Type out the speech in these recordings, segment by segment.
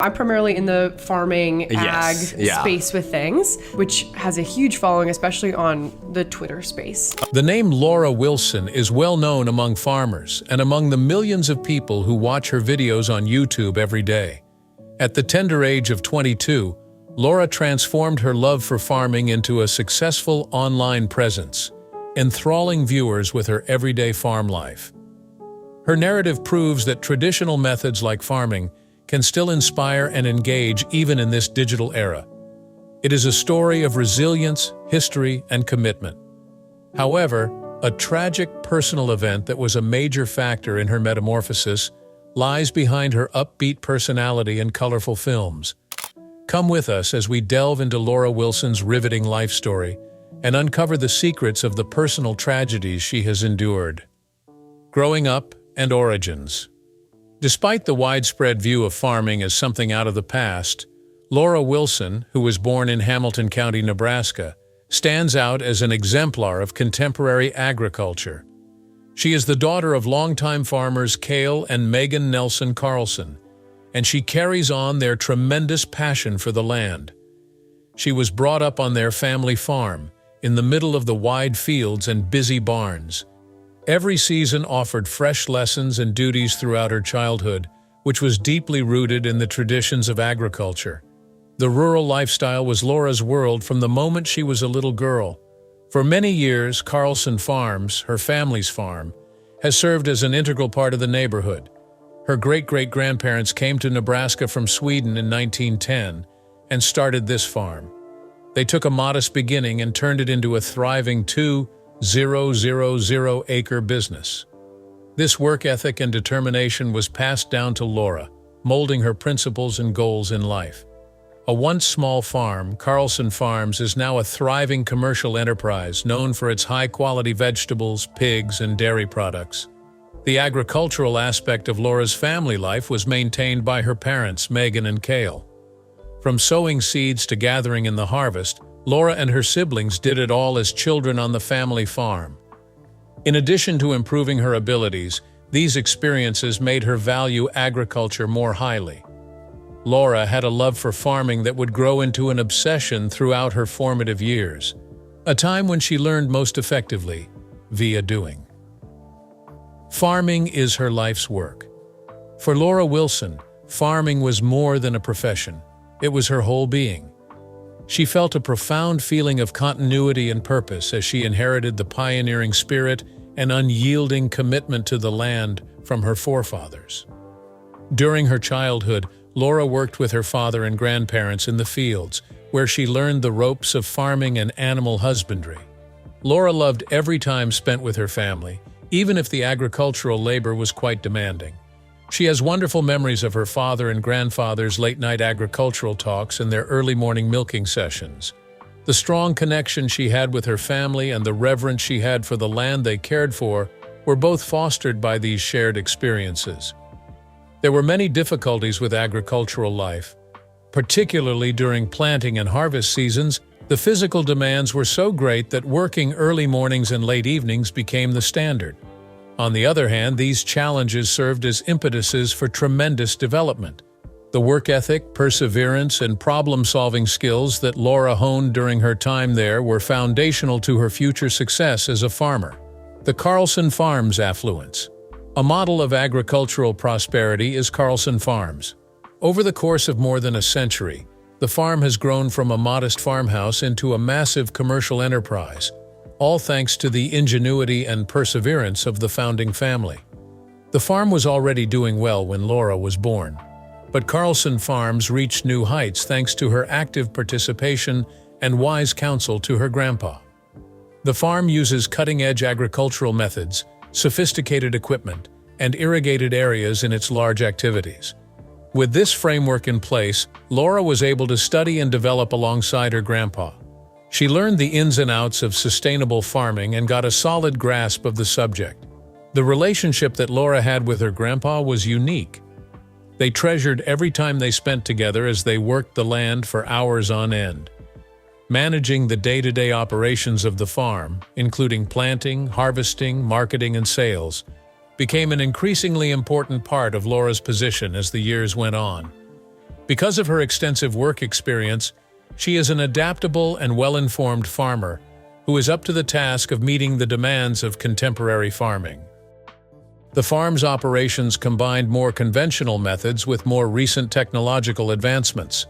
I'm primarily in the farming ag space with things, which has a huge following, especially on the Twitter space. The name Laura Wilson is well known among farmers and among the millions of people who watch her videos on YouTube every day. At the tender age of 22, Laura transformed her love for farming into a successful online presence, enthralling viewers with her everyday farm life. Her narrative proves that traditional methods like farming can still inspire and engage even in this digital era. It is a story of resilience, history, and commitment. However, a tragic personal event that was a major factor in her metamorphosis lies behind her upbeat personality and colorful films. Come with us as we delve into Laura Wilson's riveting life story and uncover the secrets of the personal tragedies she has endured. Growing up and origins. Despite the widespread view of farming as something out of the past, Laura Wilson, who was born in Hamilton County, Nebraska, stands out as an exemplar of contemporary agriculture. She is the daughter of longtime farmers Cale and Megan Nelson Carlson, and she carries on their tremendous passion for the land. She was brought up on their family farm, in the middle of the wide fields and busy barns. Every season offered fresh lessons and duties throughout her childhood, which was deeply rooted in the traditions of agriculture. The rural lifestyle was Laura's world from the moment she was a little girl. For many years, Carlson Farms, her family's farm, has served as an integral part of the neighborhood. Her great-great-grandparents came to Nebraska from Sweden in 1910 and started this farm. They took a modest beginning and turned it into a thriving 2,000-acre business. This work ethic and determination was passed down to Laura, molding her principles and goals in life. A once small farm, Carlson Farms is now a thriving commercial enterprise known for its high-quality vegetables, pigs, and dairy products. The agricultural aspect of Laura's family life was maintained by her parents, Megan and Cale. From sowing seeds to gathering in the harvest, Laura and her siblings did it all as children on the family farm. In addition to improving her abilities, these experiences made her value agriculture more highly. Laura had a love for farming that would grow into an obsession throughout her formative years, a time when she learned most effectively via doing. Farming is her life's work. For Laura Wilson, farming was more than a profession. It was her whole being. She felt a profound feeling of continuity and purpose as she inherited the pioneering spirit and unyielding commitment to the land from her forefathers. During her childhood, Laura worked with her father and grandparents in the fields, where she learned the ropes of farming and animal husbandry. Laura loved every time spent with her family, even if the agricultural labor was quite demanding. She has wonderful memories of her father and grandfather's late-night agricultural talks and their early morning milking sessions. The strong connection she had with her family and the reverence she had for the land they cared for were both fostered by these shared experiences. There were many difficulties with agricultural life. Particularly during planting and harvest seasons, the physical demands were so great that working early mornings and late evenings became the standard. On the other hand, these challenges served as impetuses for tremendous development. The work ethic, perseverance, and problem-solving skills that Laura honed during her time there were foundational to her future success as a farmer. The Carlson Farms affluence. A model of agricultural prosperity is Carlson Farms. Over the course of more than a century, the farm has grown from a modest farmhouse into a massive commercial enterprise, all thanks to the ingenuity and perseverance of the founding family. The farm was already doing well when Laura was born, but Carlson Farms reached new heights thanks to her active participation and wise counsel to her grandpa. The farm uses cutting-edge agricultural methods, sophisticated equipment, and irrigated areas in its large activities. With this framework in place, Laura was able to study and develop alongside her grandpa. She learned the ins and outs of sustainable farming and got a solid grasp of the subject. The relationship that Laura had with her grandpa was unique. They treasured every time they spent together as they worked the land for hours on end. Managing the day-to-day operations of the farm, including planting, harvesting, marketing, and sales, became an increasingly important part of Laura's position as the years went on. Because of her extensive work experience, she is an adaptable and well-informed farmer who is up to the task of meeting the demands of contemporary farming. The farm's operations combined more conventional methods with more recent technological advancements.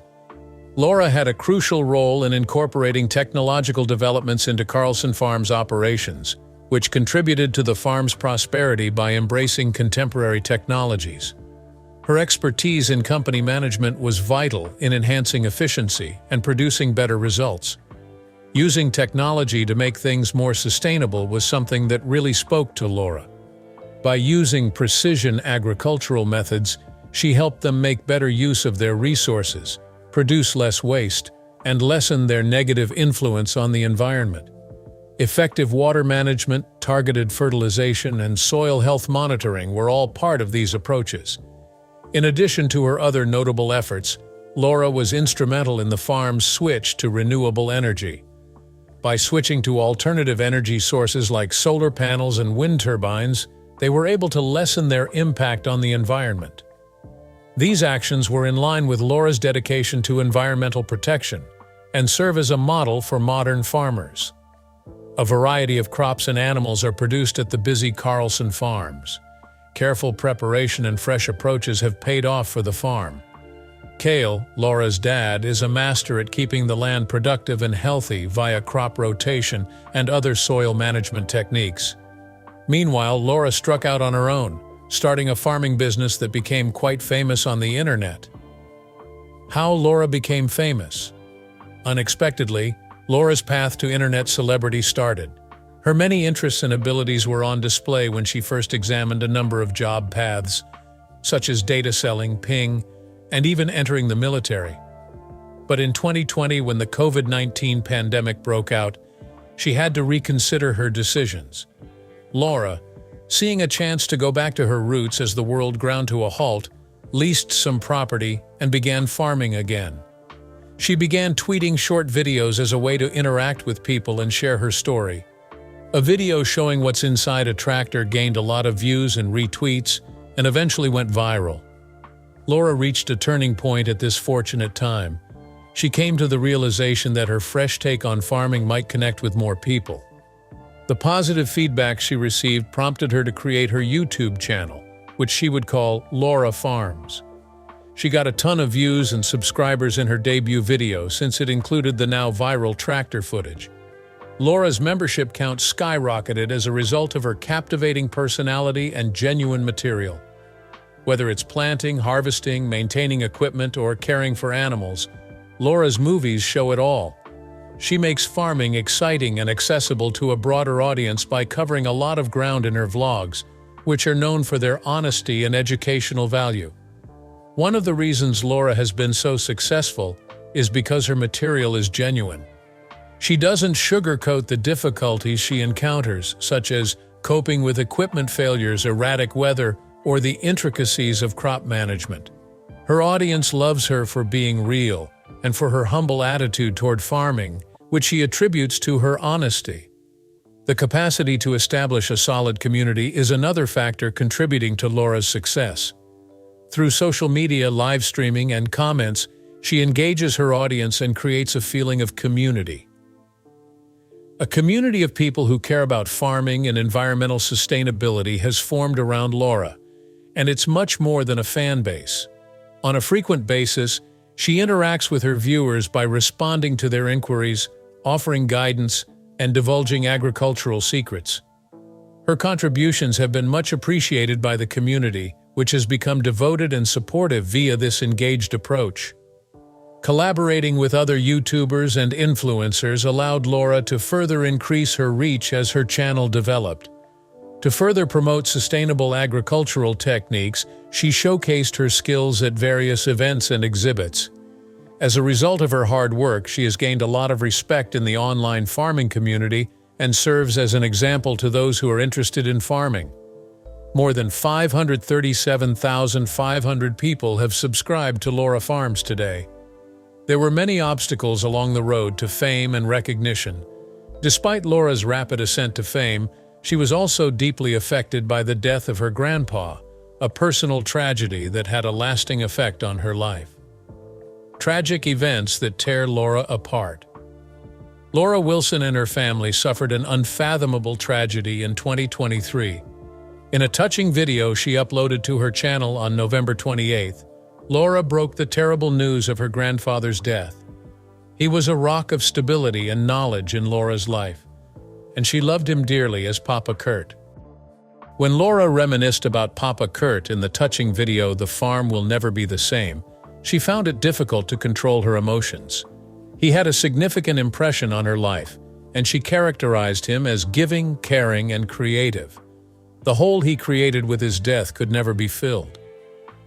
Laura had a crucial role in incorporating technological developments into Carlson Farms' operations, which contributed to the farm's prosperity by embracing contemporary technologies. Her expertise in company management was vital in enhancing efficiency and producing better results. Using technology to make things more sustainable was something that really spoke to Laura. By using precision agricultural methods, she helped them make better use of their resources, produce less waste, and lessen their negative influence on the environment. Effective water management, targeted fertilization, and soil health monitoring were all part of these approaches. In addition to her other notable efforts, Laura was instrumental in the farm's switch to renewable energy. By switching to alternative energy sources like solar panels and wind turbines, they were able to lessen their impact on the environment. These actions were in line with Laura's dedication to environmental protection and serve as a model for modern farmers. A variety of crops and animals are produced at the busy Carlson Farms. Careful preparation and fresh approaches have paid off for the farm. Cale, Laura's dad, is a master at keeping the land productive and healthy via crop rotation and other soil management techniques. Meanwhile, Laura struck out on her own, starting a farming business that became quite famous on the internet. How Laura became famous? Unexpectedly, Laura's path to internet celebrity started. Her many interests and abilities were on display when she first examined a number of job paths, such as data selling, ping, and even entering the military. But in 2020, when the COVID-19 pandemic broke out, she had to reconsider her decisions. Laura, seeing a chance to go back to her roots as the world ground to a halt, leased some property and began farming again. She began tweeting short videos as a way to interact with people and share her story. A video showing what's inside a tractor gained a lot of views and retweets and eventually went viral. Laura reached a turning point at this fortunate time. She came to the realization that her fresh take on farming might connect with more people. The positive feedback she received prompted her to create her YouTube channel, which she would call Laura Farms. She got a ton of views and subscribers in her debut video since it included the now viral tractor footage. Laura's membership count skyrocketed as a result of her captivating personality and genuine material. Whether it's planting, harvesting, maintaining equipment, or caring for animals, Laura's movies show it all. She makes farming exciting and accessible to a broader audience by covering a lot of ground in her vlogs, which are known for their honesty and educational value. One of the reasons Laura has been so successful is because her material is genuine. She doesn't sugarcoat the difficulties she encounters, such as coping with equipment failures, erratic weather, or the intricacies of crop management. Her audience loves her for being real and for her humble attitude toward farming, which she attributes to her honesty. The capacity to establish a solid community is another factor contributing to Laura's success. Through social media, live streaming, and comments, she engages her audience and creates a feeling of community. A community of people who care about farming and environmental sustainability has formed around Laura, and it's much more than a fan base. On a frequent basis, she interacts with her viewers by responding to their inquiries, offering guidance, and divulging agricultural secrets. Her contributions have been much appreciated by the community, which has become devoted and supportive via this engaged approach. Collaborating with other YouTubers and influencers allowed Laura to further increase her reach as her channel developed. To further promote sustainable agricultural techniques, she showcased her skills at various events and exhibits. As a result of her hard work, she has gained a lot of respect in the online farming community and serves as an example to those who are interested in farming. More than 537,500 people have subscribed to Laura Farms today. There were many obstacles along the road to fame and recognition. Despite Laura's rapid ascent to fame, she was also deeply affected by the death of her grandpa, a personal tragedy that had a lasting effect on her life. tragic events that tear Laura apart. Laura Wilson and her family suffered an unfathomable tragedy in 2023. In a touching video she uploaded to her channel on November 28th, Laura broke the terrible news of her grandfather's death. He was a rock of stability and knowledge in Laura's life, and she loved him dearly as Papa Kurt. When Laura reminisced about Papa Kurt in the touching video "The Farm Will Never Be the Same," she found it difficult to control her emotions. He had a significant impression on her life, and she characterized him as giving, caring, and creative. The hole he created with his death could never be filled.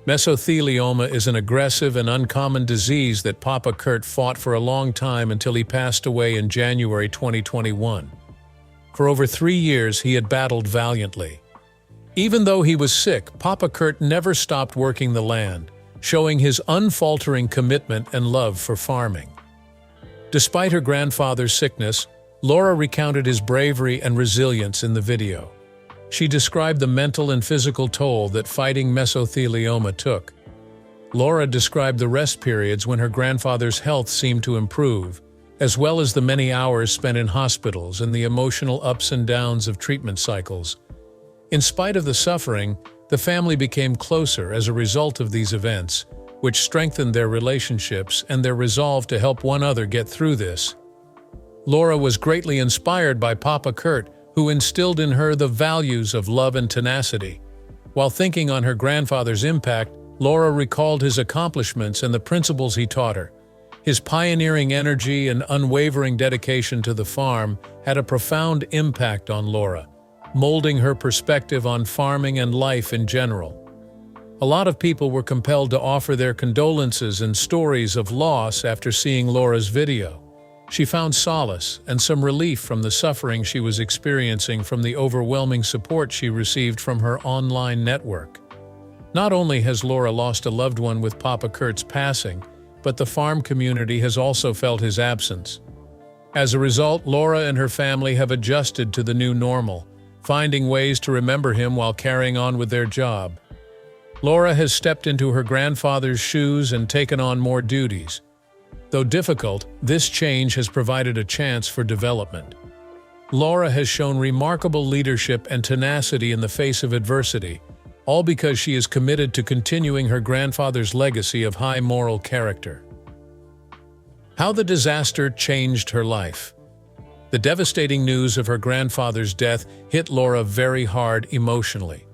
Mesothelioma is an aggressive and uncommon disease that Papa Kurt fought for a long time until he passed away in January 2021. For over 3 years, he had battled valiantly. Even though he was sick, Papa Kurt never stopped working the land, showing his unfaltering commitment and love for farming. Despite her grandfather's sickness, Laura recounted his bravery and resilience in the video. She described the mental and physical toll that fighting mesothelioma took. Laura described the rest periods when her grandfather's health seemed to improve, as well as the many hours spent in hospitals and the emotional ups and downs of treatment cycles. In spite of the suffering, the family became closer as a result of these events, which strengthened their relationships and their resolve to help one another get through this. Laura was greatly inspired by Papa Kurt, who instilled in her the values of love and tenacity. While thinking on her grandfather's impact, Laura recalled his accomplishments and the principles he taught her. His pioneering energy and unwavering dedication to the farm had a profound impact on Laura, molding her perspective on farming and life in general. A lot of people were compelled to offer their condolences and stories of loss after seeing Laura's video. She found solace and some relief from the suffering she was experiencing from the overwhelming support she received from her online network. Not only has Laura lost a loved one with Papa Kurt's passing, but the farm community has also felt his absence. As a result, Laura and her family have adjusted to the new normal, finding ways to remember him while carrying on with their job. Laura has stepped into her grandfather's shoes and taken on more duties. Though difficult, this change has provided a chance for development. Laura has shown remarkable leadership and tenacity in the face of adversity, all because she is committed to continuing her grandfather's legacy of high moral character. How the disaster changed her life. The devastating news of her grandfather's death hit Laura very hard emotionally.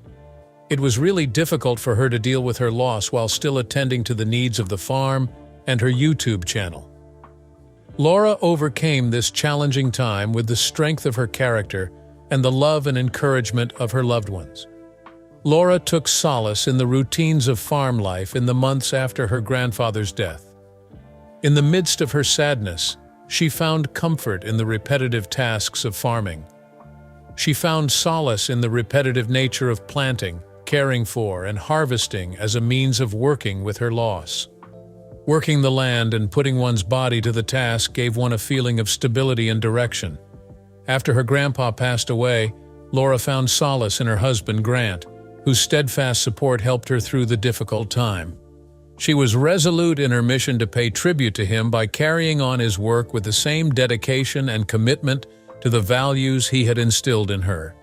It was really difficult for her to deal with her loss while still attending to the needs of the farm and her YouTube channel. Laura overcame this challenging time with the strength of her character and the love and encouragement of her loved ones. Laura took solace in the routines of farm life in the months after her grandfather's death. In the midst of her sadness, she found comfort in the repetitive tasks of farming. She found solace in the repetitive nature of planting, caring for, and harvesting as a means of working with her loss. Working the land and putting one's body to the task gave one a feeling of stability and direction. After her grandpa passed away, Laura found solace in her husband, Grant, whose steadfast support helped her through the difficult time. She was resolute in her mission to pay tribute to him by carrying on his work with the same dedication and commitment to the values he had instilled in her.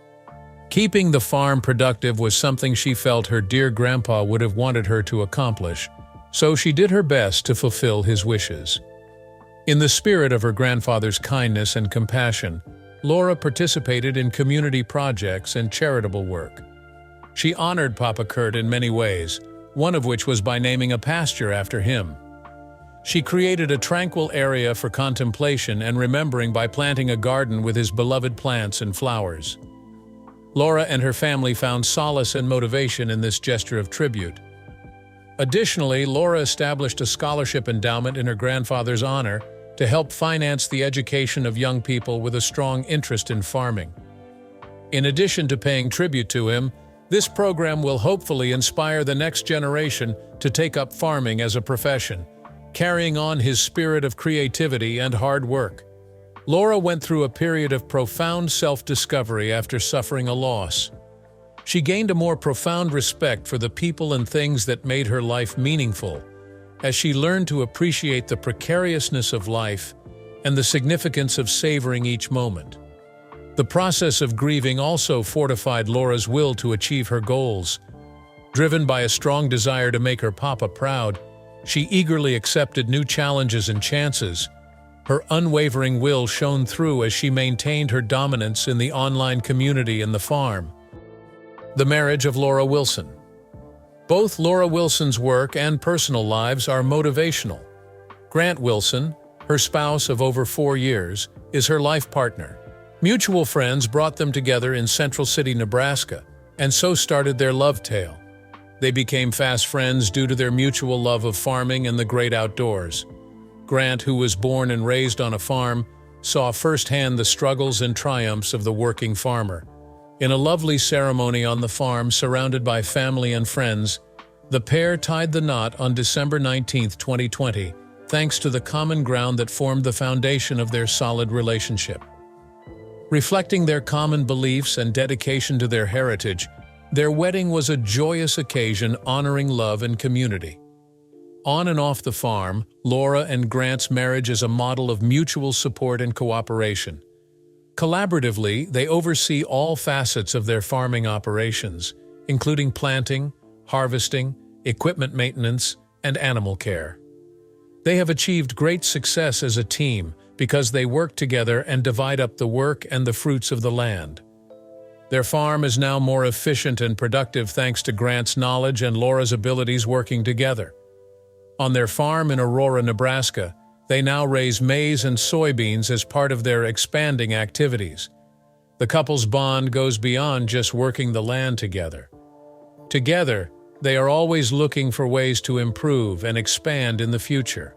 Keeping the farm productive was something she felt her dear grandpa would have wanted her to accomplish, so she did her best to fulfill his wishes. In the spirit of her grandfather's kindness and compassion, Laura participated in community projects and charitable work. She honored Papa Kurt in many ways, one of which was by naming a pasture after him. She created a tranquil area for contemplation and remembering by planting a garden with his beloved plants and flowers. Laura and her family found solace and motivation in this gesture of tribute. Additionally, Laura established a scholarship endowment in her grandfather's honor to help finance the education of young people with a strong interest in farming. In addition to paying tribute to him, this program will hopefully inspire the next generation to take up farming as a profession, carrying on his spirit of creativity and hard work. Laura went through a period of profound self-discovery after suffering a loss. She gained a more profound respect for the people and things that made her life meaningful, as she learned to appreciate the precariousness of life and the significance of savoring each moment. The process of grieving also fortified Laura's will to achieve her goals. Driven by a strong desire to make her papa proud, she eagerly accepted new challenges and chances. Her unwavering will shone through as she maintained her dominance in the online community and the farm. The marriage of Laura Wilson. Both Laura Wilson's work and personal lives are motivational. Grant Wilson, her spouse of over 4 years, is her life partner. Mutual friends brought them together in Central City, Nebraska, and so started their love tale. They became fast friends due to their mutual love of farming and the great outdoors. Grant, who was born and raised on a farm, saw firsthand the struggles and triumphs of the working farmer. In a lovely ceremony on the farm, surrounded by family and friends, the pair tied the knot on December 19, 2020, thanks to the common ground that formed the foundation of their solid relationship. Reflecting their common beliefs and dedication to their heritage, their wedding was a joyous occasion honoring love and community. On and off the farm, Laura and Grant's marriage is a model of mutual support and cooperation. Collaboratively, they oversee all facets of their farming operations, including planting, harvesting, equipment maintenance, and animal care. They have achieved great success as a team because they work together and divide up the work and the fruits of the land. Their farm is now more efficient and productive thanks to Grant's knowledge and Laura's abilities working together. On their farm in Aurora, Nebraska, they now raise maize and soybeans as part of their expanding activities. The couple's bond goes beyond just working the land together. Together, they are always looking for ways to improve and expand in the future.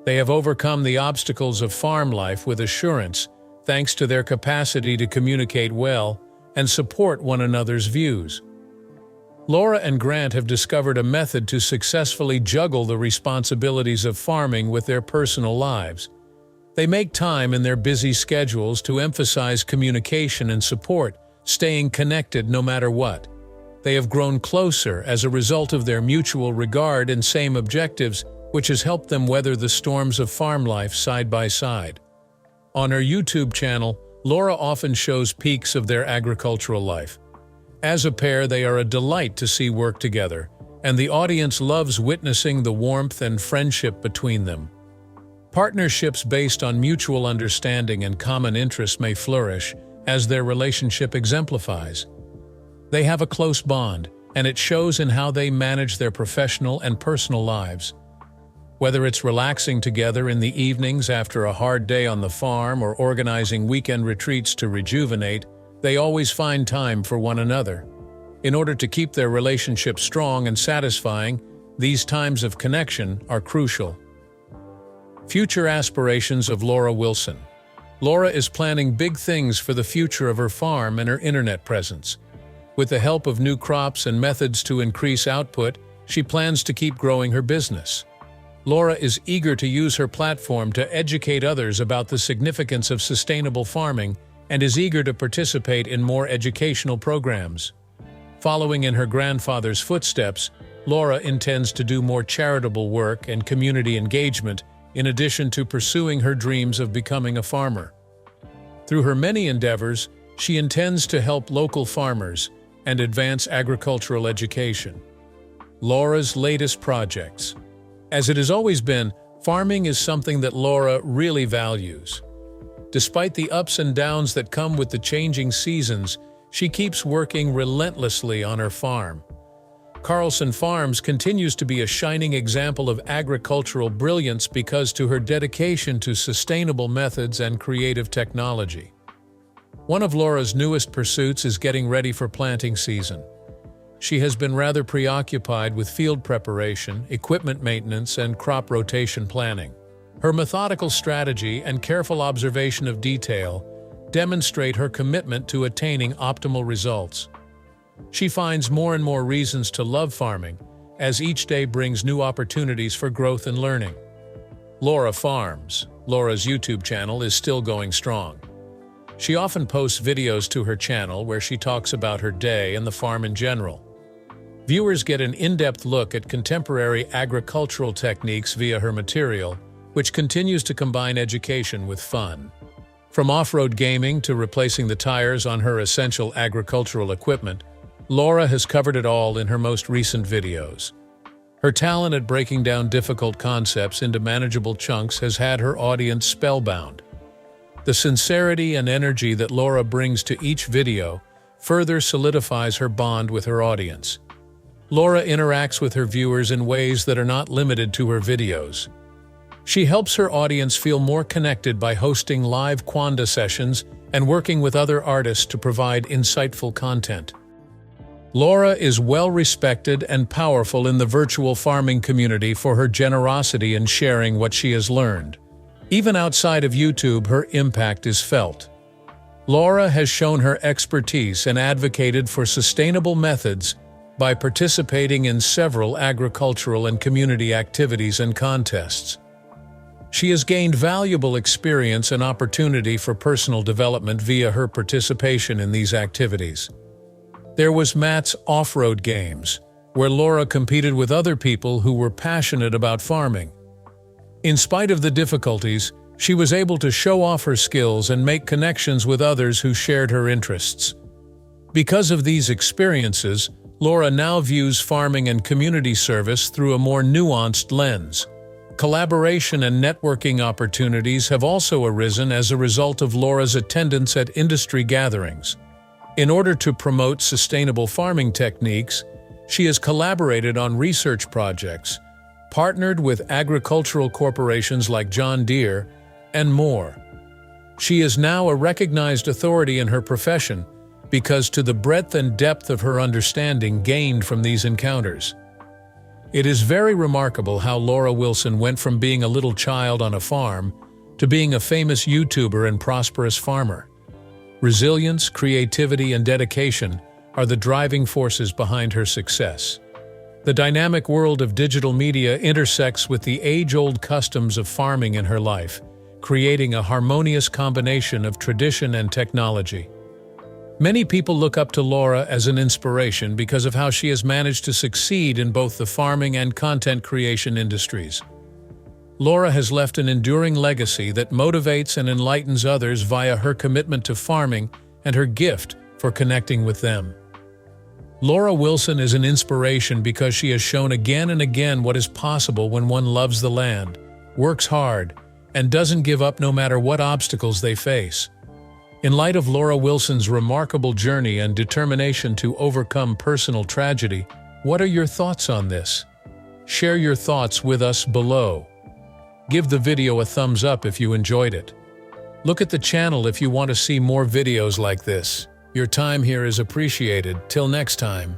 They have overcome the obstacles of farm life with assurance, thanks to their capacity to communicate well and support one another's views. Laura and Grant have discovered a method to successfully juggle the responsibilities of farming with their personal lives. They make time in their busy schedules to emphasize communication and support, staying connected no matter what. They have grown closer as a result of their mutual regard and same objectives, which has helped them weather the storms of farm life side by side. On her YouTube channel, Laura often shows peaks of their agricultural life. As a pair, they are a delight to see work together, and the audience loves witnessing the warmth and friendship between them. Partnerships based on mutual understanding and common interests may flourish, as their relationship exemplifies. They have a close bond, and it shows in how they manage their professional and personal lives. Whether it's relaxing together in the evenings after a hard day on the farm or organizing weekend retreats to rejuvenate, they always find time for one another. In order to keep their relationship strong and satisfying, these times of connection are crucial. Future aspirations of Laura Wilson. Laura is planning big things for the future of her farm and her internet presence. With the help of new crops and methods to increase output, she plans to keep growing her business. Laura is eager to use her platform to educate others about the significance of sustainable farming and is eager to participate in more educational programs. Following in her grandfather's footsteps, Laura intends to do more charitable work and community engagement in addition to pursuing her dreams of becoming a farmer. Through her many endeavors, she intends to help local farmers and advance agricultural education. Laura's latest projects. As it has always been, farming is something that Laura really values. Despite the ups and downs that come with the changing seasons, she keeps working relentlessly on her farm. Carlson Farms continues to be a shining example of agricultural brilliance because to her dedication to sustainable methods and creative technology. One of Laura's newest pursuits is getting ready for planting season. She has been rather preoccupied with field preparation, equipment maintenance, and crop rotation planning. Her methodical strategy and careful observation of detail demonstrate her commitment to attaining optimal results. She finds more and more reasons to love farming, as each day brings new opportunities for growth and learning. Laura Farms. Laura's YouTube channel is still going strong. She often posts videos to her channel where she talks about her day and the farm in general. Viewers get an in-depth look at contemporary agricultural techniques via her material, which continues to combine education with fun. From off-road gaming to replacing the tires on her essential agricultural equipment, Laura has covered it all in her most recent videos. Her talent at breaking down difficult concepts into manageable chunks has had her audience spellbound. The sincerity and energy that Laura brings to each video further solidifies her bond with her audience. Laura interacts with her viewers in ways that are not limited to her videos. She helps her audience feel more connected by hosting live Quanda sessions and working with other artists to provide insightful content. Laura is well-respected and powerful in the virtual farming community for her generosity in sharing what she has learned. Even outside of YouTube, her impact is felt. Laura has shown her expertise and advocated for sustainable methods by participating in several agricultural and community activities and contests. She has gained valuable experience and opportunity for personal development via her participation in these activities. There was Matt's Off-Road Games, where Laura competed with other people who were passionate about farming. In spite of the difficulties, she was able to show off her skills and make connections with others who shared her interests. Because of these experiences, Laura now views farming and community service through a more nuanced lens. Collaboration and networking opportunities have also arisen as a result of Laura's attendance at industry gatherings. In order to promote sustainable farming techniques, she has collaborated on research projects, partnered with agricultural corporations like John Deere, and more. She is now a recognized authority in her profession because of the breadth and depth of her understanding gained from these encounters. It is very remarkable how Laura Wilson went from being a little child on a farm to being a famous YouTuber and prosperous farmer. Resilience, creativity, and dedication are the driving forces behind her success. The dynamic world of digital media intersects with the age-old customs of farming in her life, creating a harmonious combination of tradition and technology. Many people look up to Laura as an inspiration because of how she has managed to succeed in both the farming and content creation industries. Laura has left an enduring legacy that motivates and enlightens others via her commitment to farming and her gift for connecting with them. Laura Wilson is an inspiration because she has shown again and again what is possible when one loves the land, works hard, and doesn't give up no matter what obstacles they face. In light of Laura Wilson's remarkable journey and determination to overcome personal tragedy, what are your thoughts on this? Share your thoughts with us below. Give the video a thumbs up if you enjoyed it. Look at the channel if you want to see more videos like this. Your time here is appreciated. Till next time.